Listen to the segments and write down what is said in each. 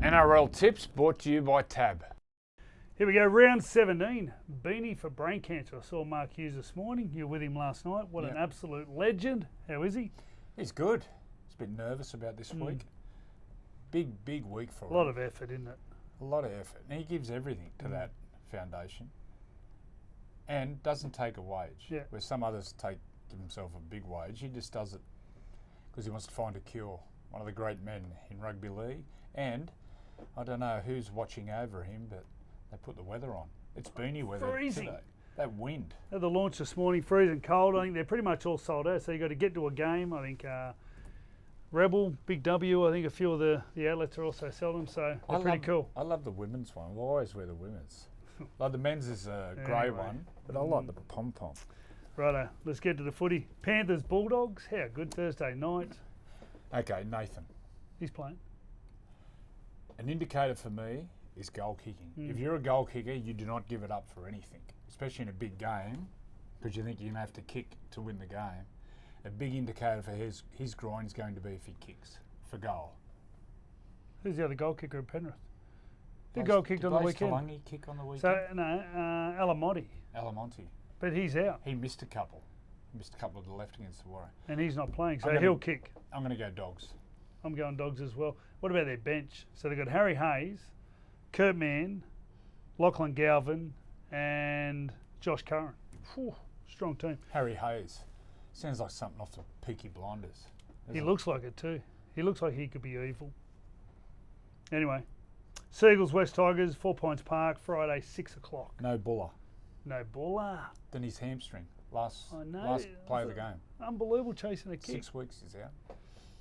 NRL tips brought to you by Tab. Here we go, round 17. Beanie for brain cancer. I saw Mark Hughes this morning. You were with him last night. What an absolute legend. How is he? He's good. He's a bit nervous about this week. Big week for him. A lot of effort, isn't it? A lot of effort. And he gives everything to that foundation and doesn't take a wage. Yeah. Where some others give himself a big wage. He just does it because he wants to find a cure. One of the great men in rugby league. And I don't know who's watching over him, but they put the weather on. It's beanie weather freezing today. That wind. At the launch this morning, freezing cold. I think they're pretty much all sold out. So you've got to get to a game. I think Rebel, Big W, I think a few of the outlets are also selling them. So they're pretty cool. I love the women's one. We'll always wear the women's. Like the men's is a grey one, but I like the pom-pom. Righto, let's get to the footy. Panthers, Bulldogs. How good Thursday night. Okay, Nathan. He's playing. An indicator for me is goal kicking. If you're a goal kicker, you do not give it up for anything, especially in a big game, because you think you're going to have to kick to win the game. A big indicator for his groin is going to be if he kicks for goal. Who's the other goal kicker at Penrith? Who goal kicked on the weekend? Did kick on the weekend? So, no, Alamonte. Alamonte. But he's out. He missed a couple. He missed a couple of the left against the Warriors. And he's not playing, so he'll kick. I'm going to go Dogs. I'm going Dogs as well. What about their bench? So they've got Harry Hayes, Kurt Mann, Lachlan Galvin, and Josh Curran. Whew, strong team. Harry Hayes. Sounds like something off the Peaky Blinders. He looks like it too. He looks like he could be evil. Anyway, Seagulls, West Tigers, 4 Points Park, Friday, 6 o'clock. No Buller. No Buller. Then his hamstring. Last play of the game. Unbelievable chasing a kick. 6 weeks he's out.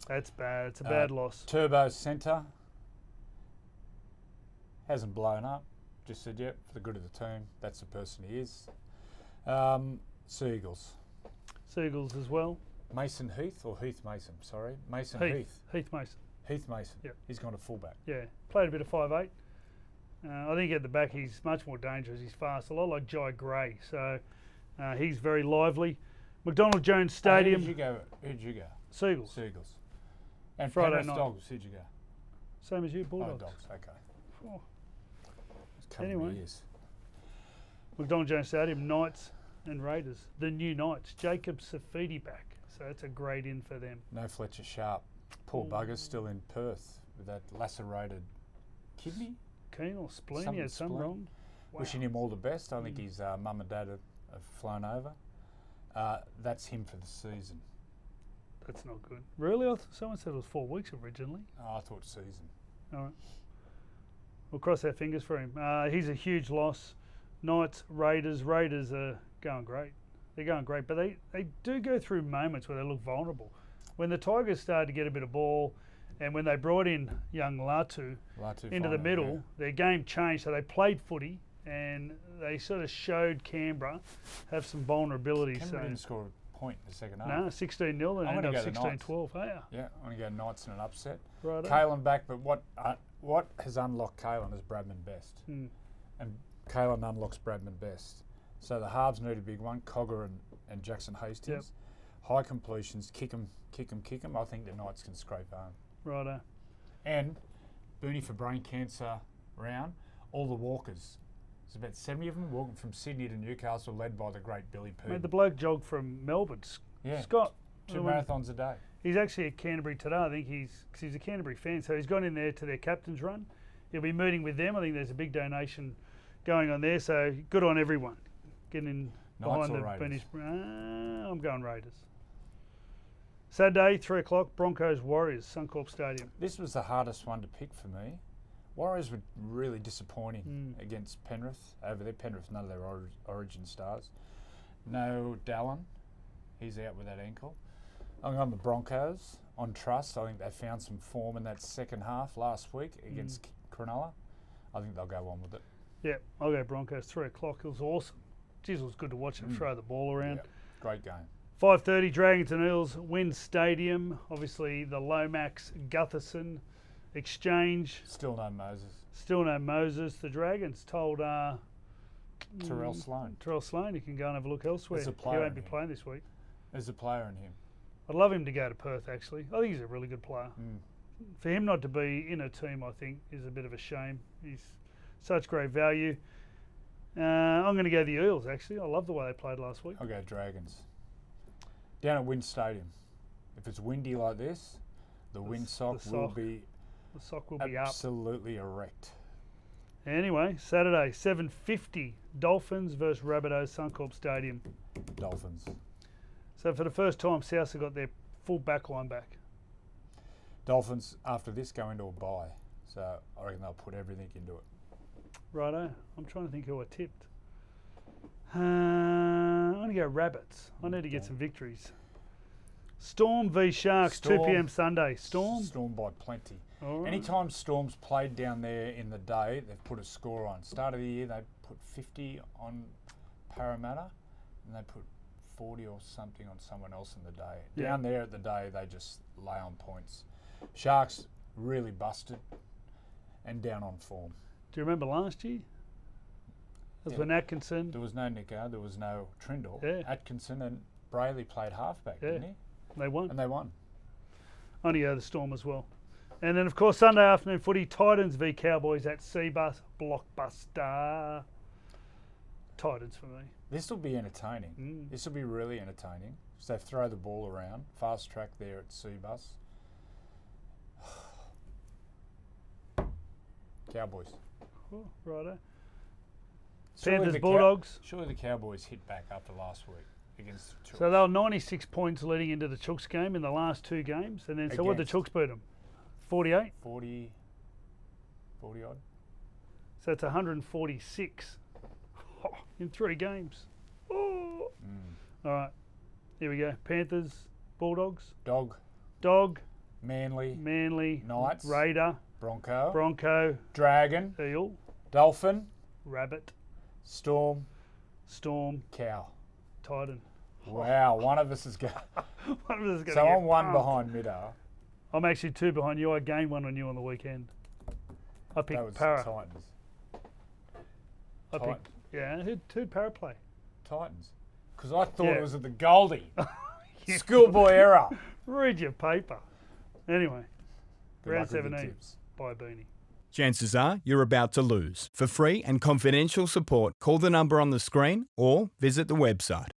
That's bad. It's a bad loss. Turbo Centre. Hasn't blown up. Just said, yep, for the good of the team. That's the person he is. Seagulls. Seagulls as well. Mason Heath or Heath Mason? Sorry. Mason Heath. Heath Mason. Heath Mason. Yep. He's gone to fullback. Yeah. Played a bit of 5'8". I think at the back he's much more dangerous. He's fast. A lot like Jai Gray. So he's very lively. McDonald Jones Stadium. Who'd you go? Seagulls. Seagulls. And Friday Penrith night. Dogs. Who'd you go? Same as you, Bulldogs. Oh, Dogs. Okay. Oh. Anyway. McDonald Jones Stadium, Knights and Raiders. The new Knights. Jacob Safidi back. So that's a great in for them. No Fletcher Sharp. Poor bugger's still in Perth with that lacerated kidney. Keen or spleen, he had some wrong. Wow. Wishing him all the best. I think his mum and dad have flown over. That's him for the season. That's not good. Really? Someone said it was 4 weeks originally. Oh, I thought season. All right. We'll cross our fingers for him. He's a huge loss. Knights, Raiders. Raiders are going great. They're going great, but they do go through moments where they look vulnerable. When the Tigers started to get a bit of ball, and when they brought in young Latu into the middle, their game changed. So they played footy, and they sort of showed Canberra have some vulnerabilities. Canberra didn't score a point in the second half. No, 16-0 and ended up 16-12. Yeah, I'm going to go Knights in an upset. Right. Kalen back, but what has unlocked Kalen is Bradman Best. And Kalen unlocks Bradman Best. So the halves need a big one, Cogger and Jackson Hastings. Yep. High completions, kick 'em. I think the Knights can scrape home. Righto. And Booney for brain cancer round, all the walkers. There's about 70 of them walking from Sydney to Newcastle, led by the great Billy Pooh. Mate, the bloke jogged from Melbourne. Scott. 2 marathons a day. He's actually at Canterbury today. I think he's a Canterbury fan, so he's gone in there to their captain's run. He'll be meeting with them. I think there's a big donation going on there, so good on everyone. Getting in behind the Raiders? I'm going Raiders. Saturday, 3 o'clock, Broncos Warriors, Suncorp Stadium. This was the hardest one to pick for me. Warriors were really disappointing against Penrith over there. Penrith, none of their origin stars. No Dallin, he's out with that ankle. I'm going the Broncos on trust. I think they found some form in that second half last week against Cronulla. I think they'll go on with it. Yeah, I'll go Broncos, 3 o'clock. It was awesome. Jeez, it was good to watch them throw the ball around. Yeah, great game. 5:30, Dragons and Eels, Wynn Stadium. Obviously, the Lomax Gutherson exchange. Still no Moses. Still no Moses. The Dragons told Terrell Sloan. He can go and have a look elsewhere. He won't be playing this week. There's a player in him. I'd love him to go to Perth, actually. I think he's a really good player. for him not to be in a team, I think, is a bit of a shame. He's such great value. I'm going to go the Eels, actually. I love the way they played last week. I'll go Dragons. Down at Wind Stadium. If it's windy like this, the windsock will be absolutely erect. Anyway, Saturday, 7:50, Dolphins versus Rabbitohs, Suncorp Stadium. Dolphins. So for the first time, South have got their full back line back. Dolphins, after this, go into a bye. So I reckon they'll put everything into it. Righto. I'm trying to think who I tipped. I'm going to go Rabbits. I need to get some victories. Storm v Sharks, 2 p.m. Sunday. Storm? Storm by plenty. Right. Anytime Storm's played down there in the day, they've put a score on. Start of the year, they put 50 on Parramatta, and they put 40 or something on someone else in the day. Yeah. Down there at the day, they just lay on points. Sharks really busted and down on form. Do you remember last year? That's when Atkinson... There was no Nicker, there was no Trindle. Yeah. Atkinson and Brayley played halfback, didn't he? They won. And they won. I'm going to go the Storm as well. And then, of course, Sunday afternoon footy, Titans v Cowboys at Seabus, Blockbuster. Titans for me. This will be entertaining. This will be really entertaining. So they throw the ball around, fast track there at Seabus. Cowboys. Oh, righto. Surely Panthers, the Bulldogs. Surely the Cowboys hit back after last week against the Chooks. So they were 96 points leading into the Chooks game in the last 2 games. And then, so what did the Chooks beat them? 48? 40 odd. So it's 146 in 3 games. Oh. All right. Here we go. Panthers, Bulldogs. Dog. Manly. Knights. Raider. Bronco. Dragon. Eel. Dolphin. Rabbit. Storm. Cow. Titan. Wow, one of us is going. One of us is going. So I'm 1 behind Midar. I'm actually 2 behind you. I gained 1 on you on the weekend. I picked Para. Titans. I picked, who'd Para play? Titans. Because I thought it was at the Goldie. Schoolboy error. Read your paper. Anyway, Good round luck with your 17. tips. Bye, Beanie. Chances are you're about to lose. For free and confidential support, call the number on the screen or visit the website.